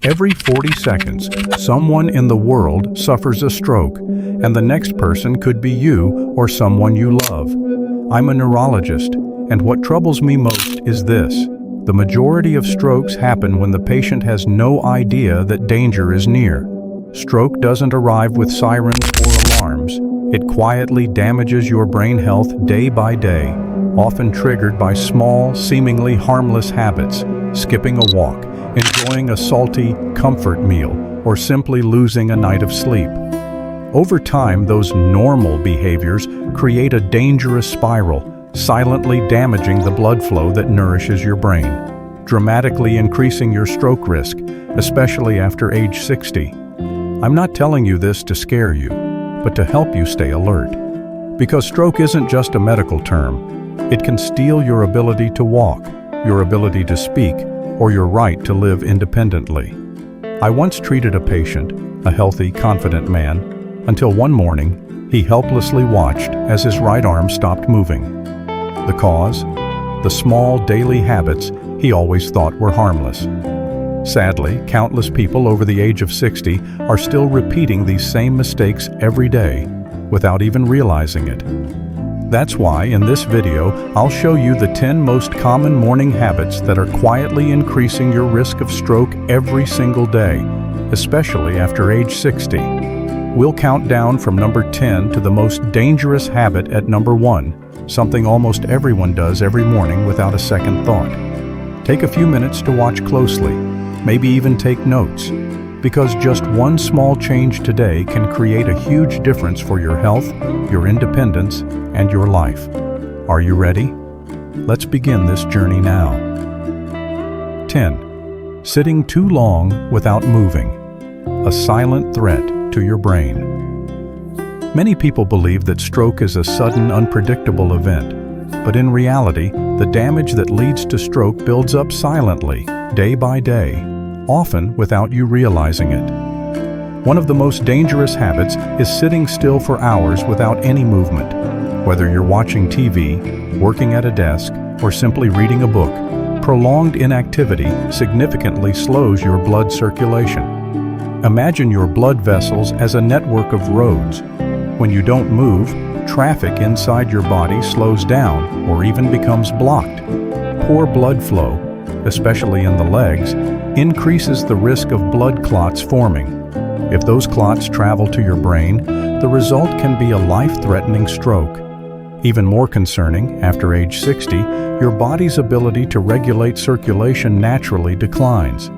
Every 40 seconds, someone in the world suffers a stroke, and the next person could be you or someone you love. I'm a neurologist, and what troubles me most is this. The majority of strokes happen when the patient has no idea that danger is near. Stroke doesn't arrive with sirens or alarms. It quietly damages your brain health day by day, often triggered by small, seemingly harmless habits, skipping a walk, enjoying a salty comfort meal, or simply losing a night of sleep. Over time, those normal behaviors create a dangerous spiral, silently damaging the blood flow that nourishes your brain, dramatically increasing your stroke risk, especially after age 60. I'm not telling you this to scare you, but to help you stay alert. Because stroke isn't just a medical term. It can steal your ability to walk, your ability to speak, or your right to live independently. I once treated a patient, a healthy, confident man, until one morning he helplessly watched as his right arm stopped moving. The cause? The small daily habits he always thought were harmless. Sadly, countless people over the age of 60 are still repeating these same mistakes every day without even realizing it. That's why in this video, I'll show you the 10 most common morning habits that are quietly increasing your risk of stroke every single day, especially after age 60. We'll count down from number 10 to the most dangerous habit at number 1, something almost everyone does every morning without a second thought. Take a few minutes to watch closely, maybe even take notes, because just one small change today can create a huge difference for your health, your independence, and your life. Are you ready? Let's begin this journey now. 10. Sitting too long without moving. A silent threat to your brain. Many people believe that stroke is a sudden, unpredictable event, but in reality, the damage that leads to stroke builds up silently, day by day, often without you realizing it. One of the most dangerous habits is sitting still for hours without any movement. Whether you're watching TV, working at a desk, or simply reading a book, prolonged inactivity significantly slows your blood circulation. Imagine your blood vessels as a network of roads. When you don't move, traffic inside your body slows down or even becomes blocked. Poor blood flow, especially in the legs, increases the risk of blood clots forming. If those clots travel to your brain, the result can be a life-threatening stroke. Even more concerning, after age 60, your body's ability to regulate circulation naturally declines.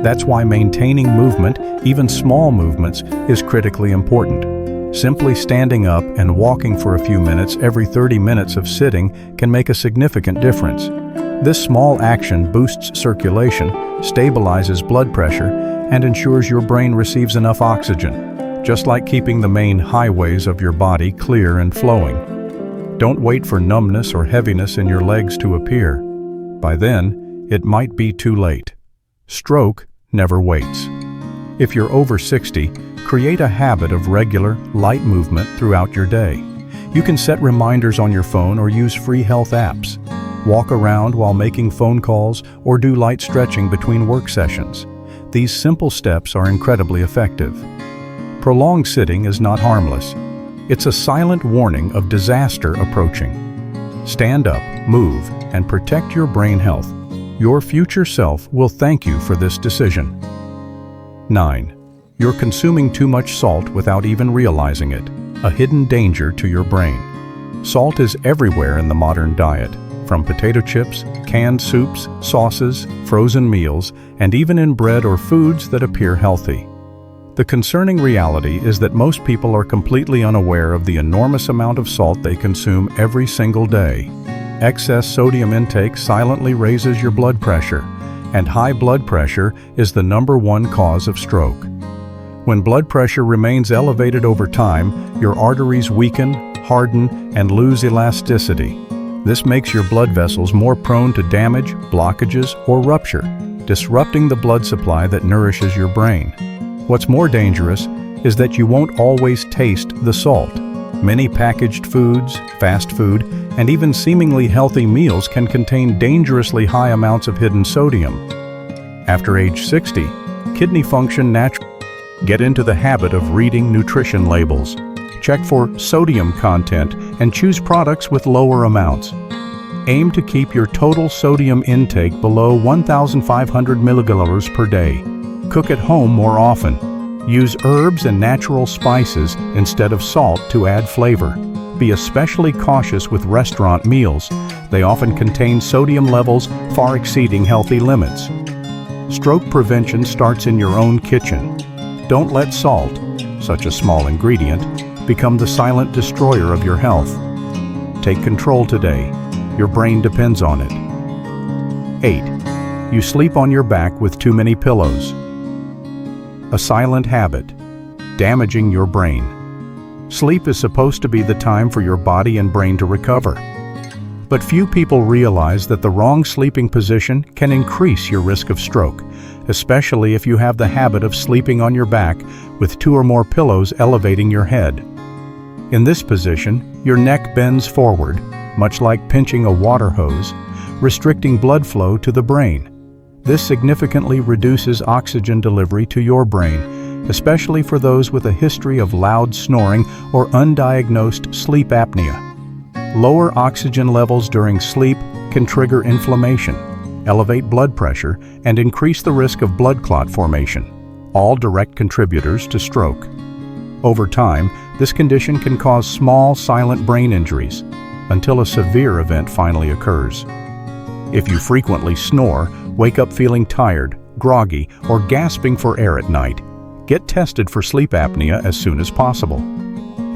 That's why maintaining movement, even small movements, is critically important. Simply standing up and walking for a few minutes every 30 minutes of sitting can make a significant difference. This small action boosts circulation, stabilizes blood pressure, and ensures your brain receives enough oxygen, just like keeping the main highways of your body clear and flowing. Don't wait for numbness or heaviness in your legs to appear. By then, it might be too late. Stroke never waits. If you're over 60, create a habit of regular, light movement throughout your day. You can set reminders on your phone or use free health apps. Walk around while making phone calls or do light stretching between work sessions. These simple steps are incredibly effective. Prolonged sitting is not harmless. It's a silent warning of disaster approaching. Stand up, move, and protect your brain health. Your future self will thank you for this decision. 9. You're consuming too much salt without even realizing it, a hidden danger to your brain. Salt is everywhere in the modern diet, from potato chips, canned soups, sauces, frozen meals, and even in bread or foods that appear healthy. The concerning reality is that most people are completely unaware of the enormous amount of salt they consume every single day. Excess sodium intake silently raises your blood pressure, and high blood pressure is the #1 cause of stroke. When blood pressure remains elevated over time, your arteries weaken, harden, and lose elasticity. This makes your blood vessels more prone to damage, blockages, or rupture, disrupting the blood supply that nourishes your brain. What's more dangerous is that you won't always taste the salt. Many packaged foods, fast food, and even seemingly healthy meals can contain dangerously high amounts of hidden sodium. After age 60, kidney function naturally. Get into the habit of reading nutrition labels. Check for sodium content and choose products with lower amounts. Aim to keep your total sodium intake below 1,500 milliliters per day. Cook at home more often. Use herbs and natural spices instead of salt to add flavor. Be especially cautious with restaurant meals. They often contain sodium levels far exceeding healthy limits. Stroke prevention starts in your own kitchen. Don't let salt, such a small ingredient, become the silent destroyer of your health. Take control today. Your brain depends on it. 8. You sleep on your back with too many pillows. A silent habit, damaging your brain. Sleep is supposed to be the time for your body and brain to recover. But few people realize that the wrong sleeping position can increase your risk of stroke, especially if you have the habit of sleeping on your back with 2 or more pillows elevating your head. In this position, your neck bends forward, much like pinching a water hose, restricting blood flow to the brain. This significantly reduces oxygen delivery to your brain, especially for those with a history of loud snoring or undiagnosed sleep apnea. Lower oxygen levels during sleep can trigger inflammation, elevate blood pressure, and increase the risk of blood clot formation, all direct contributors to stroke. Over time, this condition can cause small, silent brain injuries until a severe event finally occurs. If you frequently snore, wake up feeling tired, groggy, or gasping for air at night, get tested for sleep apnea as soon as possible.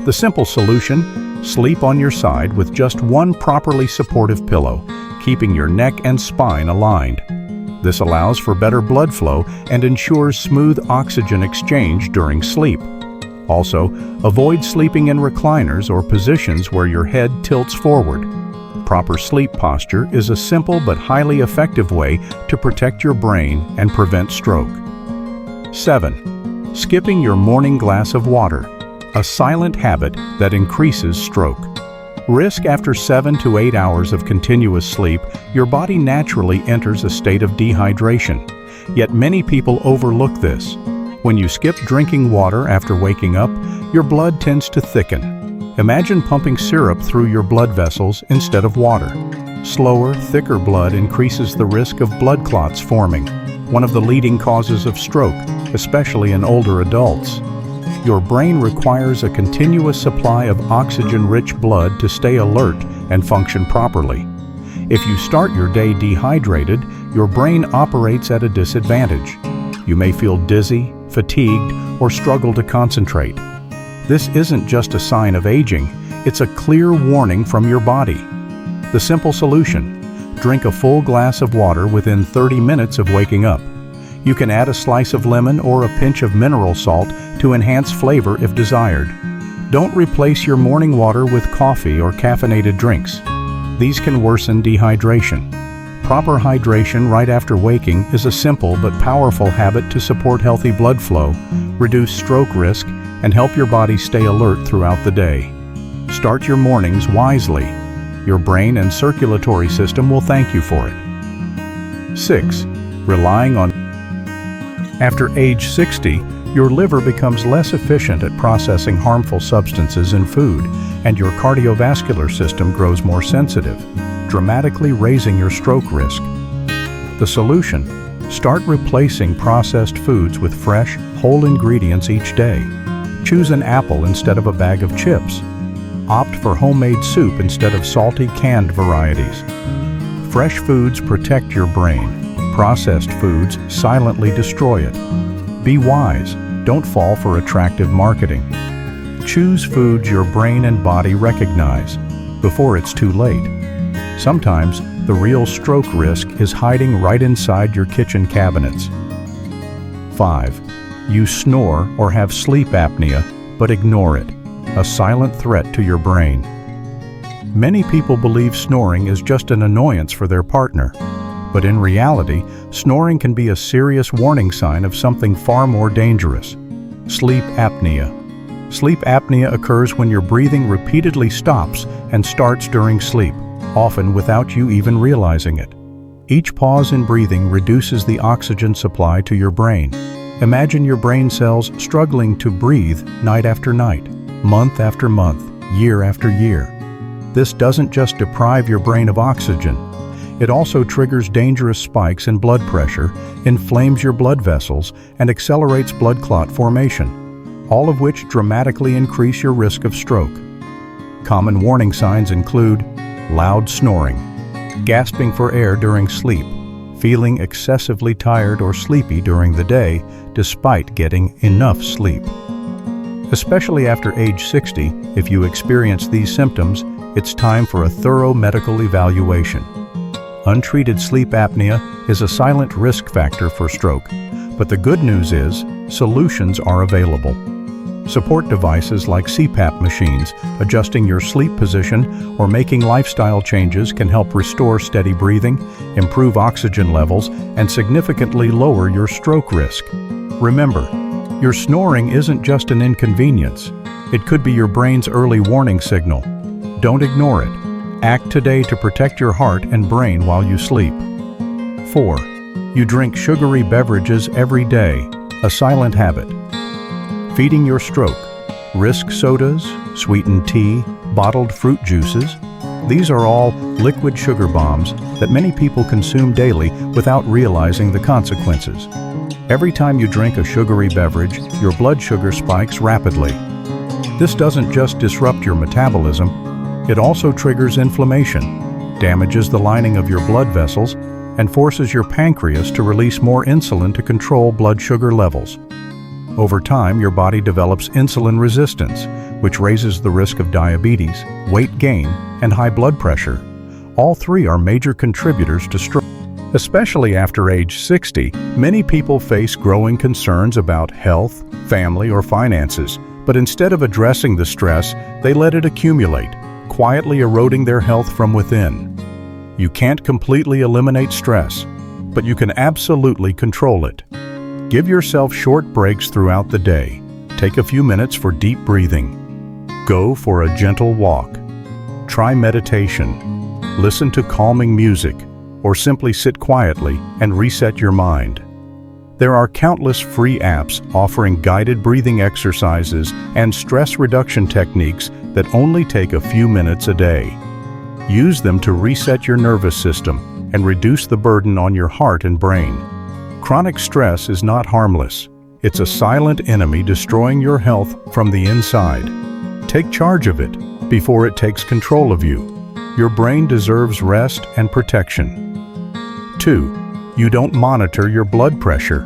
The simple solution: sleep on your side with just one properly supportive pillow, keeping your neck and spine aligned. This allows for better blood flow and ensures smooth oxygen exchange during sleep. Also, avoid sleeping in recliners or positions where your head tilts forward. Proper sleep posture is a simple but highly effective way to protect your brain and prevent stroke. 7. Skipping your morning glass of water, a silent habit that increases stroke. Risk after 7 to 8 hours of continuous sleep, your body naturally enters a state of dehydration. Yet many people overlook this. When you skip drinking water after waking up, your blood tends to thicken. Imagine pumping syrup through your blood vessels instead of water. Slower, thicker blood increases the risk of blood clots forming, one of the leading causes of stroke, especially in older adults. Your brain requires a continuous supply of oxygen-rich blood to stay alert and function properly. If you start your day dehydrated, your brain operates at a disadvantage. You may feel dizzy, fatigued, or struggle to concentrate. This isn't just a sign of aging, it's a clear warning from your body. The simple solution: drink a full glass of water within 30 minutes of waking up. You can add a slice of lemon or a pinch of mineral salt to enhance flavor if desired. Don't replace your morning water with coffee or caffeinated drinks. These can worsen dehydration. Proper hydration right after waking is a simple but powerful habit to support healthy blood flow, reduce stroke risk, and help your body stay alert throughout the day. Start your mornings wisely. Your brain and circulatory system will thank you for it. 6. Relying on. After age 60, your liver becomes less efficient at processing harmful substances in food, and your cardiovascular system grows more sensitive, dramatically raising your stroke risk. The solution: start replacing processed foods with fresh, whole ingredients each day. Choose an apple instead of a bag of chips. Opt for homemade soup instead of salty canned varieties. Fresh foods protect your brain. Processed foods silently destroy it. Be wise, don't fall for attractive marketing. Choose foods your brain and body recognize before it's too late. Sometimes, the real stroke risk is hiding right inside your kitchen cabinets. 5. You snore or have sleep apnea, but ignore it, a silent threat to your brain. Many people believe snoring is just an annoyance for their partner, but in reality, snoring can be a serious warning sign of something far more dangerous: sleep apnea. Sleep apnea occurs when your breathing repeatedly stops and starts during sleep, often without you even realizing it. Each pause in breathing reduces the oxygen supply to your brain. Imagine your brain cells struggling to breathe night after night, month after month, year after year. This doesn't just deprive your brain of oxygen. It also triggers dangerous spikes in blood pressure, inflames your blood vessels, and accelerates blood clot formation, all of which dramatically increase your risk of stroke. Common warning signs include loud snoring, gasping for air during sleep, feeling excessively tired or sleepy during the day despite getting enough sleep. Especially after age 60, if you experience these symptoms, it's time for a thorough medical evaluation. Untreated sleep apnea is a silent risk factor for stroke, but the good news is solutions are available. Support devices like CPAP machines, adjusting your sleep position, or making lifestyle changes can help restore steady breathing, improve oxygen levels, and significantly lower your stroke risk. Remember, your snoring isn't just an inconvenience. It could be your brain's early warning signal. Don't ignore it. Act today to protect your heart and brain while you sleep. 4. You drink sugary beverages every day, a silent habit. Feeding your stroke. Risk sodas, sweetened tea, bottled fruit juices. These are all liquid sugar bombs that many people consume daily without realizing the consequences. Every time you drink a sugary beverage, your blood sugar spikes rapidly. This doesn't just disrupt your metabolism, it also triggers inflammation, damages the lining of your blood vessels, and forces your pancreas to release more insulin to control blood sugar levels. Over time, your body develops insulin resistance, which raises the risk of diabetes, weight gain, and high blood pressure. All three are major contributors to stroke. Especially after age 60, many people face growing concerns about health, family, or finances, but instead of addressing the stress, they let it accumulate, quietly eroding their health from within. You can't completely eliminate stress, but you can absolutely control it. Give yourself short breaks throughout the day. Take a few minutes for deep breathing. Go for a gentle walk. Try meditation. Listen to calming music, or simply sit quietly and reset your mind. There are countless free apps offering guided breathing exercises and stress reduction techniques that only take a few minutes a day. Use them to reset your nervous system and reduce the burden on your heart and brain. Chronic stress is not harmless. It's a silent enemy destroying your health from the inside. Take charge of it before it takes control of you. Your brain deserves rest and protection. 2. You don't monitor your blood pressure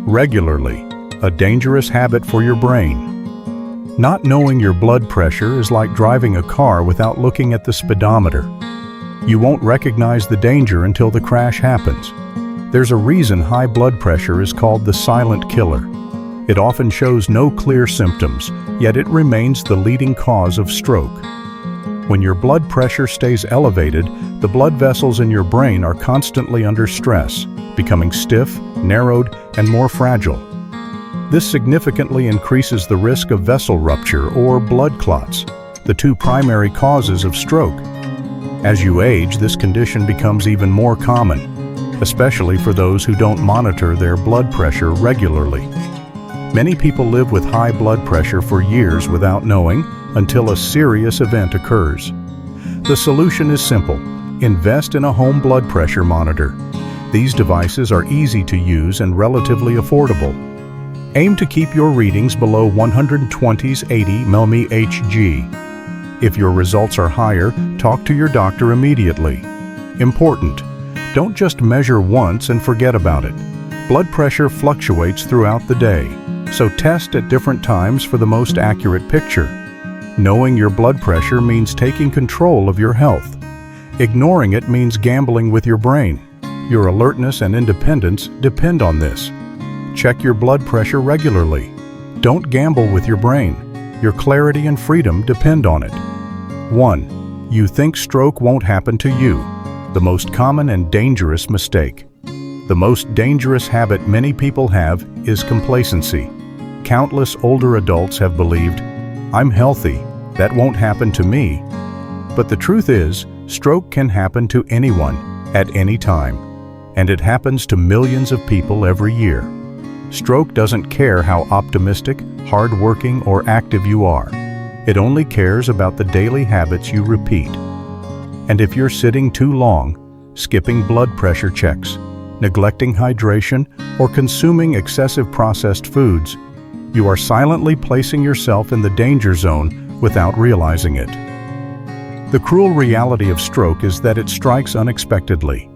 regularly, a dangerous habit for your brain. Not knowing your blood pressure is like driving a car without looking at the speedometer. You won't recognize the danger until the crash happens. There's a reason high blood pressure is called the silent killer. It often shows no clear symptoms, yet it remains the leading cause of stroke. When your blood pressure stays elevated, the blood vessels in your brain are constantly under stress, becoming stiff, narrowed, and more fragile. This significantly increases the risk of vessel rupture or blood clots, the two primary causes of stroke. As you age, this condition becomes even more common, especially for those who don't monitor their blood pressure regularly. Many people live with high blood pressure for years without knowing, until a serious event occurs. The solution is simple. Invest in a home blood pressure monitor. These devices are easy to use and relatively affordable. Aim to keep your readings below 120/80 mmHg. If your results are higher, talk to your doctor immediately. Important: don't just measure once and forget about it. Blood pressure fluctuates throughout the day, so test at different times for the most accurate picture. Knowing your blood pressure means taking control of your health. Ignoring it means gambling with your brain. Your alertness and independence depend on this. Check your blood pressure regularly. Don't gamble with your brain. Your clarity and freedom depend on it. 1. You think stroke won't happen to you. The most common and dangerous mistake. The most dangerous habit many people have is complacency. Countless older adults have believed, "I'm healthy, that won't happen to me." But the truth is, stroke can happen to anyone, at any time, and it happens to millions of people every year. Stroke doesn't care how optimistic, hardworking, or active you are. It only cares about the daily habits you repeat. And if you're sitting too long, skipping blood pressure checks, neglecting hydration, or consuming excessive processed foods, you are silently placing yourself in the danger zone without realizing it. The cruel reality of stroke is that it strikes unexpectedly.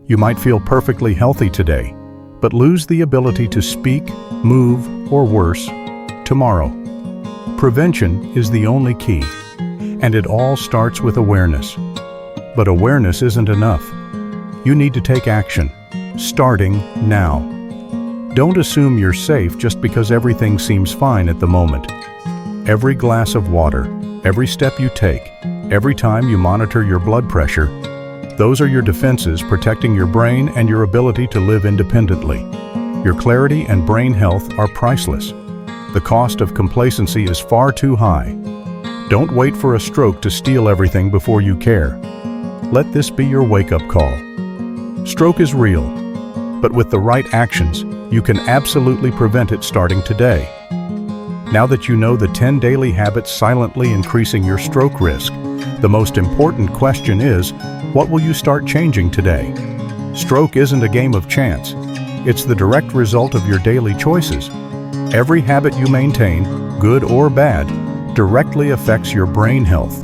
You might feel perfectly healthy today, but lose the ability to speak, move, or worse, tomorrow. Prevention is the only key, and it all starts with awareness. But awareness isn't enough. You need to take action, starting now. Don't assume you're safe just because everything seems fine at the moment. Every glass of water, every step you take, every time you monitor your blood pressure, those are your defenses protecting your brain and your ability to live independently. Your clarity and brain health are priceless. The cost of complacency is far too high. Don't wait for a stroke to steal everything before you care. Let this be your wake-up call. Stroke is real, but with the right actions, you can absolutely prevent it starting today. Now that you know the 10 daily habits silently increasing your stroke risk, the most important question is, what will you start changing today? Stroke isn't a game of chance. It's the direct result of your daily choices. Every habit you maintain, good or bad, directly affects your brain health.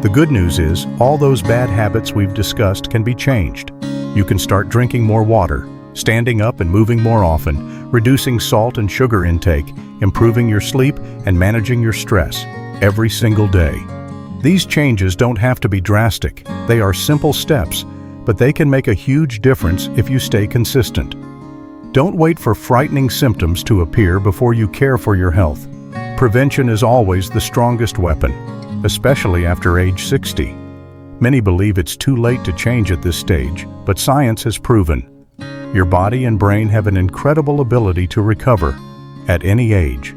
The good news is, all those bad habits we've discussed can be changed. You can start drinking more water, standing up and moving more often, reducing salt and sugar intake, improving your sleep, and managing your stress every single day. These changes don't have to be drastic. They are simple steps, but they can make a huge difference if you stay consistent. Don't wait for frightening symptoms to appear before you care for your health. Prevention is always the strongest weapon, especially after age 60. Many believe it's too late to change at this stage, but science has proven your body and brain have an incredible ability to recover at any age.